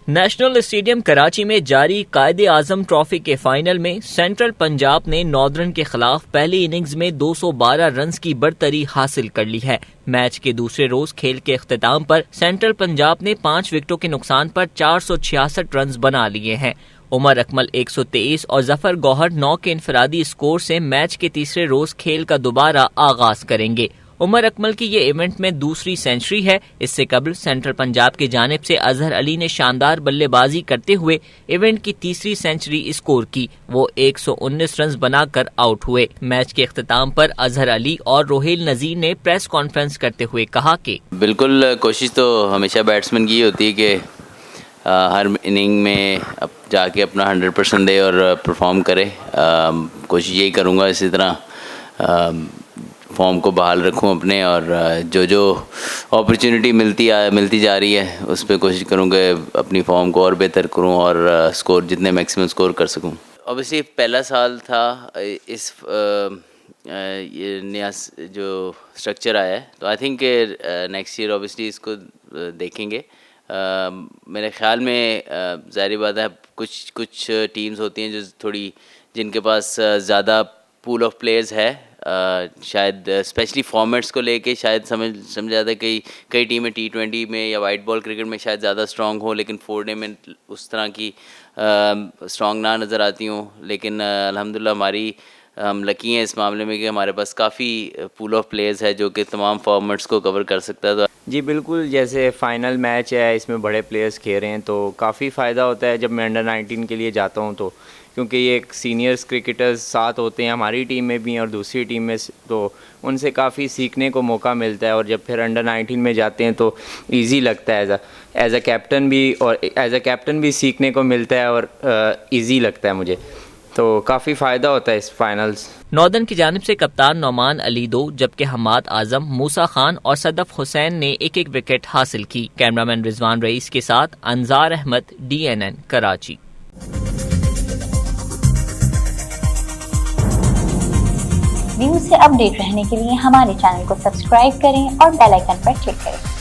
National stadium Karachi में जारी कायदे आजम ट्रॉफी के फाइनल में सेंट्रल पंजाब ने नॉर्दर्न के खिलाफ पहली इनिंग्स में 212 रन्स की बढ़तरी हासिल कर ली है। मैच के दूसरे रोज खेल के अख्ताम पर सेंट्रल पंजाब ने 5 विकेटों के नुकसान पर 466 रन्स बना लिए हैं। उमर अकमल 123 और जफर गौहर 9 के इनफरादी स्कोर से मैच के तीसरे रोज खेल का दोबारा आगाज करेंगे। उमर अकमल की ये इवेंट में दूसरी सेंचुरी है। इससे कबल सेंट्रल पंजाब की जानिब से अजहर अली ने शानदार बल्लेबाजी करते हुए इवेंट की तीसरी सेंचुरी स्कोर की। वो 119 रन बनाकर आउट हुए। मैच के अख्ताम पर अजहर अली और रोहेल नजीर ने प्रेस कॉन्फ्रेंस करते हुए कहा कि बिल्कुल कोशिश तो हमेशा बैट्समैन की होती है कि हर इनिंग में अब जाके अपना 100% दे और परफॉर्म करे। कोशिश यही करूँगा, इसी तरह फॉर्म को बहाल रखूं अपने, और जो अपॉर्चुनिटी मिलती जा रही है उस पर कोशिश करूँगा अपनी फॉर्म को और बेहतर करूं और स्कोर जितने मैक्सिमम स्कोर कर सकूं। ऑब्वियसली पहला साल था इस ये नया जो स्ट्रक्चर आया है, तो I think next year obviously इसको देखेंगे। मेरे ख्याल में ज़ाहिर बात है कुछ टीम्स होती हैं जो थोड़ी जिनके पास ज़्यादा पूल ऑफ प्लेयर्स है, शायद स्पेशली फॉर्मेट्स को लेके शायद समझ आता है कई टीमें T20 में या वाइट बॉल क्रिकेट में शायद ज़्यादा स्ट्रॉन्ग हो, लेकिन 4 डे में उस तरह की स्ट्रॉन्ग ना नज़र आती हूँ। लेकिन अल्हम्दुलिल्लाह हम लकी हैं इस मामले में कि हमारे पास काफ़ी पूल ऑफ प्लेयर्स है जो कि तमाम फॉर्मेट्स को कवर कर सकता है। तो जी बिल्कुल, जैसे फ़ाइनल मैच है, इसमें बड़े प्लेयर्स खेल रहे हैं तो काफ़ी फ़ायदा होता है जब मैं अंडर 19 के लिए जाता हूं, तो क्योंकि ये एक सीनियर्स क्रिकेटर्स साथ होते हैं हमारी टीम में भी और दूसरी टीम में, तो उनसे काफ़ी सीखने को मौका मिलता है। और जब फिर अंडर 19 में जाते हैं तो इजी लगता है एज अ कैप्टन भी सीखने को मिलता है और इजी लगता है मुझे, तो काफ़ी फ़ायदा होता है इस फाइनल्स। नॉर्दर्न की जानिब से कप्तान नौमान अली 2 जबकि हमाद आजम, मूसा खान और सदफ हुसैन ने एक विकेट हासिल की। कैमरामैन रिजवान रईस के साथ अंजार अहमद, DNN कराची। न्यूज़ से अपडेट रहने के लिए हमारे चैनल को सब्सक्राइब करें और बेल आइकन पर क्लिक करें।